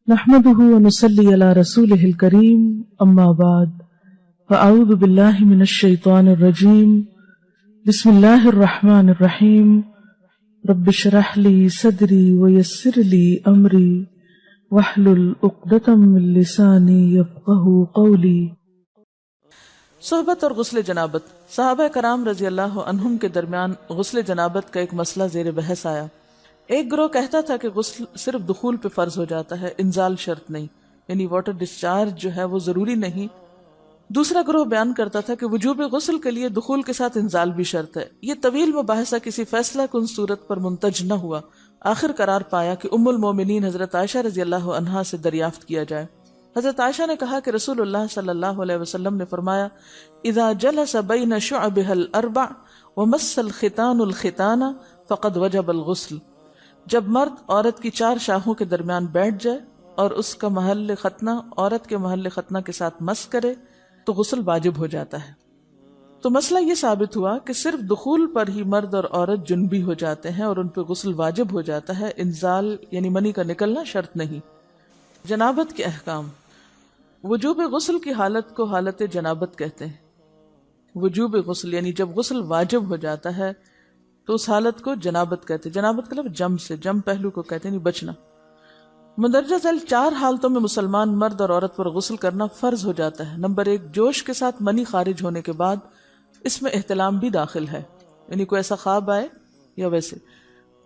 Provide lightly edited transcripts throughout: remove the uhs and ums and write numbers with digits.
نحمده ونصلي على رسوله الكريم اما بعد فاعوذ بالله من الشيطان الرجيم بسم الله الرحمن الرحيم رب اشرح لي صدري ويسر لي امري واحلل عقدة من لساني يفقهوا قولي۔ صحبت اور غسل جنابت۔ صحابہ کرام رضی اللہ عنہم کے درمیان غسل جنابت کا ایک مسئلہ زیر بحث آیا۔ ایک گروہ کہتا تھا کہ غسل صرف دخول پہ فرض ہو جاتا ہے، انزال شرط نہیں، یعنی واٹر ڈسچارج جو ہے وہ ضروری نہیں۔ دوسرا گروہ بیان کرتا تھا کہ وجوب غسل کے لیے دخول کے ساتھ انزال بھی شرط ہے۔ یہ طویل مباحثہ کسی فیصلہ کن صورت پر منتج نہ ہوا۔ آخر قرار پایا کہ ام المومنین حضرت عائشہ رضی اللہ عنہا سے دریافت کیا جائے۔ حضرت عائشہ نے کہا کہ رسول اللہ صلی اللہ علیہ وسلم نے فرمایا، اذا جلس بین شعبها الاربع ومس الختان الختان فقد وجب الغسل۔ جب مرد عورت کی چار شاخوں کے درمیان بیٹھ جائے اور اس کا محل ختنہ عورت کے محل ختنہ کے ساتھ مس کرے تو غسل واجب ہو جاتا ہے۔ تو مسئلہ یہ ثابت ہوا کہ صرف دخول پر ہی مرد اور عورت جنبی ہو جاتے ہیں اور ان پہ غسل واجب ہو جاتا ہے، انزال یعنی منی کا نکلنا شرط نہیں۔ جنابت کے احکام۔ وجوب غسل کی حالت کو حالت جنابت کہتے ہیں۔ وجوب غسل یعنی جب غسل واجب ہو جاتا ہے تو اس حالت کو جنابت کہتے ہیں۔ جنابت کا لفظ جم سے، جم پہلو کو کہتے ہیں، بچنا۔ مندرجہ ذیل چار حالتوں میں مسلمان مرد اور عورت پر غسل کرنا فرض ہو جاتا ہے۔ نمبر 1، جوش کے ساتھ منی خارج ہونے کے بعد، اس میں احتلام بھی داخل ہے، یعنی کوئی ایسا خواب آئے یا ویسے۔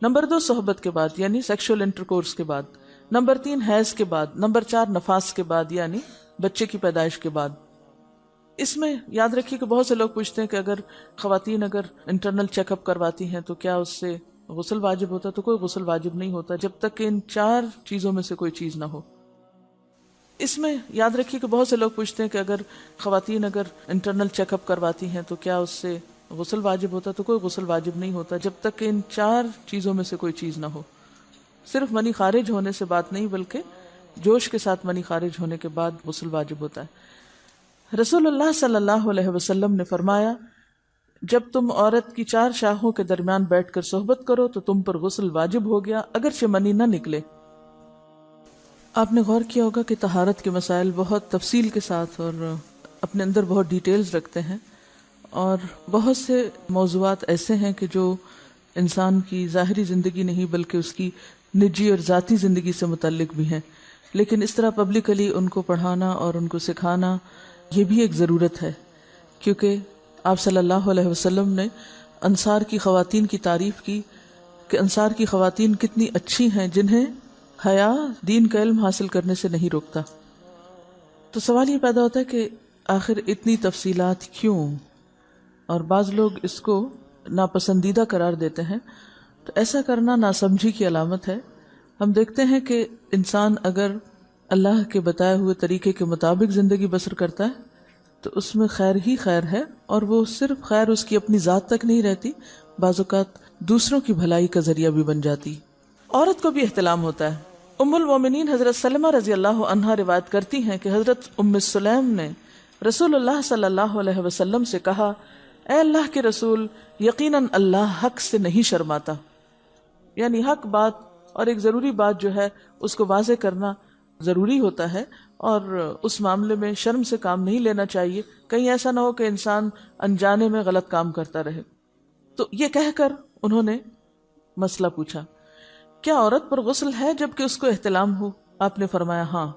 نمبر 2، صحبت کے بعد یعنی سیکشول انٹرکورس کے بعد۔ نمبر 3، حیض کے بعد۔ نمبر 4، نفاس کے بعد یعنی بچے کی پیدائش کے بعد۔ اس میں یاد رکھیے کہ بہت سے لوگ پوچھتے ہیں کہ اگر خواتین انٹرنل چیک اپ کرواتی ہیں تو کیا اس سے غسل واجب ہوتا ہے؟ تو کوئی غسل واجب نہیں ہوتا جب تک کہ ان چار چیزوں میں سے کوئی چیز نہ ہو۔ اس میں یاد رکھیے کہ بہت سے لوگ پوچھتے ہیں کہ اگر خواتین انٹرنل چیک اپ کرواتی ہیں تو کیا اس سے غسل واجب ہوتا ہے؟ تو کوئی غسل واجب نہیں ہوتا جب تک کہ ان چار چیزوں میں سے کوئی چیز نہ ہو۔ صرف منی خارج ہونے سے بات نہیں، بلکہ جوش کے ساتھ منی خارج ہونے کے بعد غسل واجب ہوتا ہے۔ رسول اللہ صلی اللہ علیہ وسلم نے فرمایا، جب تم عورت کی چار شاخوں کے درمیان بیٹھ کر صحبت کرو تو تم پر غسل واجب ہو گیا، اگرچہ منی نہ نکلے۔ آپ نے غور کیا ہوگا کہ طہارت کے مسائل بہت تفصیل کے ساتھ اور اپنے اندر بہت ڈیٹیلز رکھتے ہیں، اور بہت سے موضوعات ایسے ہیں کہ جو انسان کی ظاہری زندگی نہیں بلکہ اس کی نجی اور ذاتی زندگی سے متعلق بھی ہیں، لیکن اس طرح پبلکلی ان کو پڑھانا اور ان کو سکھانا یہ بھی ایک ضرورت ہے، کیونکہ آپ صلی اللہ علیہ وسلم نے انصار کی خواتین کی تعریف کی کہ انصار کی خواتین کتنی اچھی ہیں جنہیں حیا دین کا علم حاصل کرنے سے نہیں روکتا۔ تو سوال یہ پیدا ہوتا ہے کہ آخر اتنی تفصیلات کیوں؟ اور بعض لوگ اس کو ناپسندیدہ قرار دیتے ہیں، تو ایسا کرنا ناسمجھی کی علامت ہے۔ ہم دیکھتے ہیں کہ انسان اگر اللہ کے بتائے ہوئے طریقے کے مطابق زندگی بسر کرتا ہے تو اس میں خیر ہی خیر ہے، اور وہ صرف خیر اس کی اپنی ذات تک نہیں رہتی، بعض اوقات دوسروں کی بھلائی کا ذریعہ بھی بن جاتی۔ عورت کو بھی احتلام ہوتا ہے۔ ام المومنین حضرت سلمہ رضی اللہ عنہا روایت کرتی ہیں کہ حضرت ام سلیم نے رسول اللہ صلی اللہ علیہ وسلم سے کہا، اے اللہ کے رسول، یقیناً اللہ حق سے نہیں شرماتا، یعنی حق بات اور ایک ضروری بات جو ہے اس کو واضح کرنا ضروری ہوتا ہے، اور اس معاملے میں شرم سے کام نہیں لینا چاہیے، کہیں ایسا نہ ہو کہ انسان انجانے میں غلط کام کرتا رہے۔ تو یہ کہہ کر انہوں نے مسئلہ پوچھا، کیا عورت پر غسل ہے جبکہ اس کو احتلام ہو؟ آپ نے فرمایا ہاں،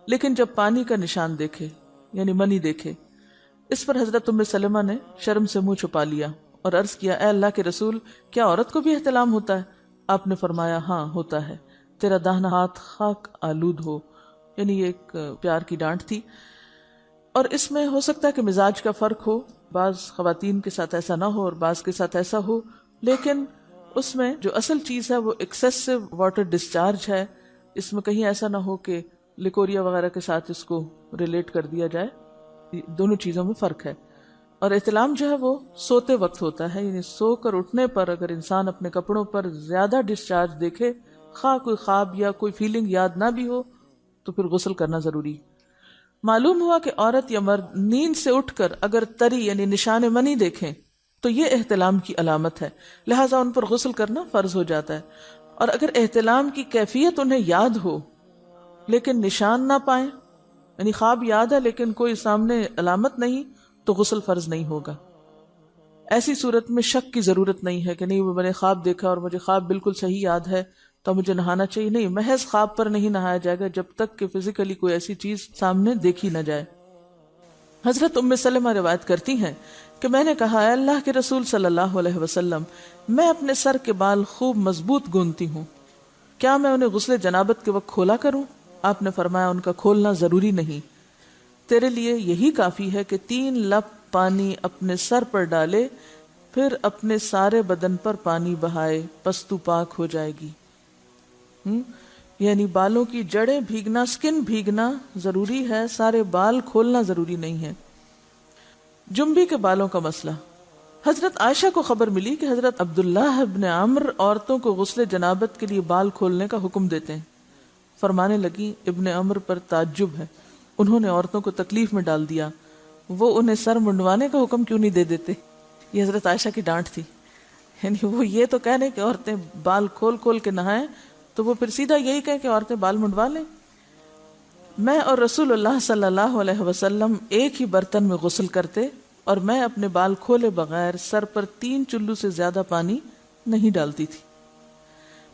لیکن جب پانی کا نشان دیکھے یعنی منی دیکھے۔ اس پر حضرت ام سلمہ نے شرم سے منہ چھپا لیا اور عرض کیا، اے اللہ کے رسول، کیا عورت کو بھی احتلام ہوتا ہے؟ آپ نے فرمایا ہاں ہوتا ہے، تیرا داہنا ہاتھ خاک آلود ہو، یعنی یہ ایک پیار کی ڈانٹ تھی۔ اور اس میں ہو سکتا ہے کہ مزاج کا فرق ہو، بعض خواتین کے ساتھ ایسا نہ ہو اور بعض کے ساتھ ایسا ہو، لیکن اس میں جو اصل چیز ہے وہ ایکسیسو واٹر ڈسچارج ہے۔ اس میں کہیں ایسا نہ ہو کہ لیکوریا وغیرہ کے ساتھ اس کو ریلیٹ کر دیا جائے، دونوں چیزوں میں فرق ہے۔ اور احتلام جو ہے وہ سوتے وقت ہوتا ہے، یعنی سو کر اٹھنے پر اگر انسان اپنے کپڑوں پر زیادہ ڈسچارج دیکھے، خواہ کوئی خواب یا کوئی فیلنگ یاد نہ بھی ہو، تو پھر غسل کرنا ضروری۔ معلوم ہوا کہ عورت یا مرد نیند سے اٹھ کر اگر تری یعنی نشان منی دیکھیں تو یہ احتلام کی علامت ہے، لہٰذا ان پر غسل کرنا فرض ہو جاتا ہے۔ اور اگر احتلام کی کیفیت انہیں یاد ہو، لیکن نشان نہ پائیں، یعنی خواب یاد ہے لیکن کوئی سامنے علامت نہیں، تو غسل فرض نہیں ہوگا۔ ایسی صورت میں شک کی ضرورت نہیں ہے کہ نہیں وہ میں نے خواب دیکھا اور مجھے خواب بالکل صحیح یاد ہے تو مجھے نہانا چاہیے، نہیں، محض خواب پر نہیں نہایا جائے گا جب تک کہ فزیکلی کوئی ایسی چیز سامنے دیکھی نہ جائے۔ حضرت ام سلمہ روایت کرتی ہیں کہ میں نے کہا، اے اللہ کے رسول صلی اللہ علیہ وسلم، میں اپنے سر کے بال خوب مضبوط گوندتی ہوں، کیا میں انہیں غسل جنابت کے وقت کھولا کروں؟ آپ نے فرمایا، ان کا کھولنا ضروری نہیں، تیرے لیے یہی کافی ہے کہ 3 لپ پانی اپنے سر پر ڈالے، پھر اپنے سارے بدن پر پانی بہائے، پس تو پاک ہو جائے گی۔ یعنی بالوں کی جڑیں بھیگنا، سکن بھیگنا ضروری ہے، سارے بال کھولنا ضروری نہیں ہے۔ جنبی کے بالوں کا مسئلہ، حضرت عائشہ کو خبر ملی کہ حضرت عبداللہ ابن عمرو عورتوں کو غسل جنابت کے لیے بال کھولنے کا حکم دیتے ہیں۔ فرمانے لگی، ابن عمرو پر تعجب ہے، انہوں نے عورتوں کو تکلیف میں ڈال دیا، وہ انہیں سر منڈوانے کا حکم کیوں نہیں دے دیتے؟ یہ حضرت عائشہ کی ڈانٹ تھی، یعنی وہ یہ تو کہہ رہے کہ عورتیں بال کھول کھول کے نہائیں، تو وہ پھر سیدھا یہی کہے کہ عورتیں بال منڈوا لیں۔ میں اور رسول اللہ صلی اللہ علیہ وسلم ایک ہی برتن میں غسل کرتے، اور میں اپنے بال کھولے بغیر سر پر 3 چلو سے زیادہ پانی نہیں ڈالتی تھی۔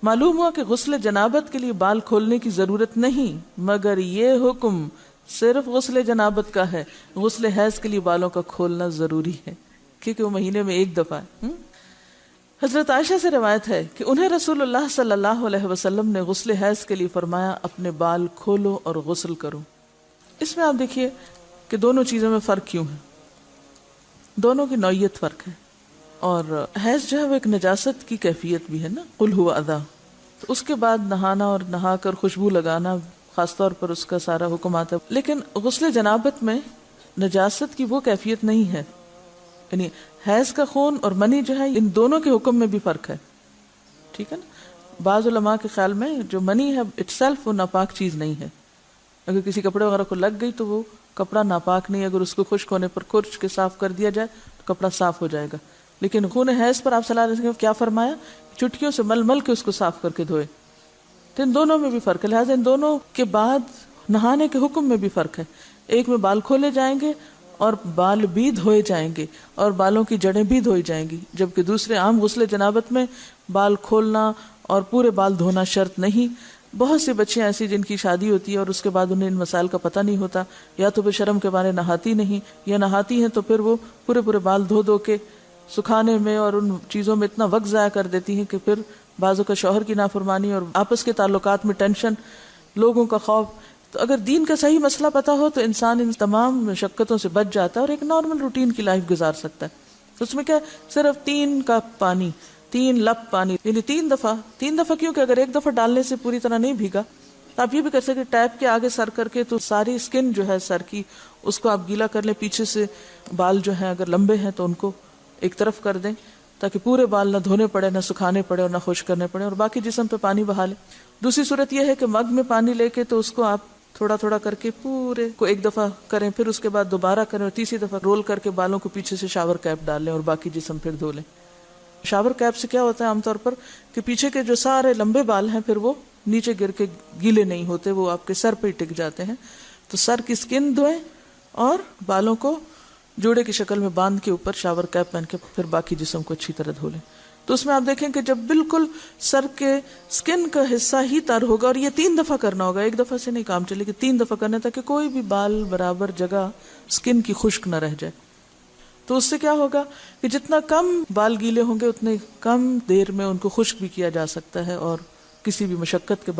معلوم ہوا کہ غسل جنابت کے لیے بال کھولنے کی ضرورت نہیں، مگر یہ حکم صرف غسل جنابت کا ہے، غسل حیض کے لیے بالوں کا کھولنا ضروری ہے، کیونکہ وہ مہینے میں ایک دفعہ ہے۔ حضرت عائشہ سے روایت ہے کہ انہیں رسول اللہ صلی اللہ علیہ وسلم نے غسل حیض کے لیے فرمایا، اپنے بال کھولو اور غسل کرو۔ اس میں آپ دیکھیے کہ دونوں چیزوں میں فرق کیوں ہے، دونوں کی نوعیت فرق ہے، اور حیض جو ہے وہ ایک نجاست کی کیفیت بھی ہے نا، قل ہوا اذی، تو اس کے بعد نہانا اور نہا کر خوشبو لگانا خاص طور پر اس کا سارا حکم آتا ہے، لیکن غسل جنابت میں نجاست کی وہ کیفیت نہیں ہے، یعنی حیض کا خون اور منی جو ہے ان دونوں کے حکم میں بھی فرق ہے، ٹھیک ہے نا۔ بعض علماء کے خیال میں جو منی ہے اٹ سیلف وہ ناپاک چیز نہیں ہے، اگر کسی کپڑے وغیرہ کو لگ گئی تو وہ کپڑا ناپاک نہیں، اگر اس کو خشک ہونے پر کھرچ کے صاف کر دیا جائے تو کپڑا صاف ہو جائے گا، لیکن خون حیض پر آپ صلی اللہ علیہ وسلم نے کیا فرمایا، چٹکیوں سے مل مل کے اس کو صاف کر کے دھوئے، تو ان دونوں میں بھی فرق ہے، لہٰذا ان دونوں کے بعد نہانے کے حکم میں بھی فرق ہے، ایک میں بال کھولے جائیں گے اور بال بھی دھوئے جائیں گے اور بالوں کی جڑیں بھی دھوئی جائیں گی، جبکہ دوسرے عام غسل جنابت میں بال کھولنا اور پورے بال دھونا شرط نہیں۔ بہت سی بچیاں ایسی جن کی شادی ہوتی ہے اور اس کے بعد انہیں ان مسائل کا پتہ نہیں ہوتا، یا تو وہ شرم کے مارے نہاتی نہیں، یا نہاتی ہیں تو پھر وہ پورے بال دھو دھو کے سکھانے میں اور ان چیزوں میں اتنا وقت ضائع کر دیتی ہیں کہ پھر بعضوں کا شوہر کی نافرمانی اور آپس کے تعلقات میں ٹینشن، لوگوں کا خوف۔ تو اگر دین کا صحیح مسئلہ پتہ ہو تو انسان ان تمام مشقتوں سے بچ جاتا ہے اور ایک نارمل روٹین کی لائف گزار سکتا ہے۔ اس میں کیا صرف 3 کپ پانی، 3 لپ پانی، یعنی 3 دفعہ کیوں کہ اگر ایک دفعہ ڈالنے سے پوری طرح نہیں بھیگا تو آپ یہ بھی کر سکتے ٹیپ کے آگے سر کر کے تو ساری اسکن جو ہے سر کی اس کو آپ گیلا کر لیں، پیچھے سے بال جو ہیں اگر لمبے ہیں تو ان کو ایک طرف کر دیں تاکہ پورے بال نہ دھونے پڑے، نہ سکھانے پڑے اور نہ خشک کرنے پڑے، اور باقی جسم پہ پانی بہا لیں۔ دوسری صورت یہ ہے کہ مگ میں پانی لے کے تو اس کو آپ تھوڑا تھوڑا کر کے پورے کو ایک دفعہ کریں، پھر اس کے بعد دوبارہ کریں اور تیسری دفعہ رول کر کے بالوں کو پیچھے سے شاور کیپ ڈال لیں اور باقی جسم پھر دھو لیں۔ شاور کیپ سے کیا ہوتا ہے عام طور پر کہ پیچھے کے جو سارے لمبے بال ہیں پھر وہ نیچے گر کے گیلے نہیں ہوتے، وہ آپ کے سر پہ ہی ٹک جاتے ہیں۔ تو سر کی اسکن دھوئیں اور بالوں کو جوڑے کی شکل میں باندھ کے اوپر شاور کیپ پہن کے پھر باقی جسم کو اچھی طرح دھو لیں۔ تو اس میں آپ دیکھیں کہ جب بالکل سر کے سکن کا حصہ ہی تر ہوگا، اور یہ 3 دفعہ کرنا ہوگا، ایک دفعہ سے نہیں کام چلے کہ 3 دفعہ کرنا، تاکہ کوئی بھی بال برابر جگہ سکن کی خشک نہ رہ جائے۔ تو اس سے کیا ہوگا کہ جتنا کم بال گیلے ہوں گے اتنے کم دیر میں ان کو خشک بھی کیا جا سکتا ہے اور کسی بھی مشقت کے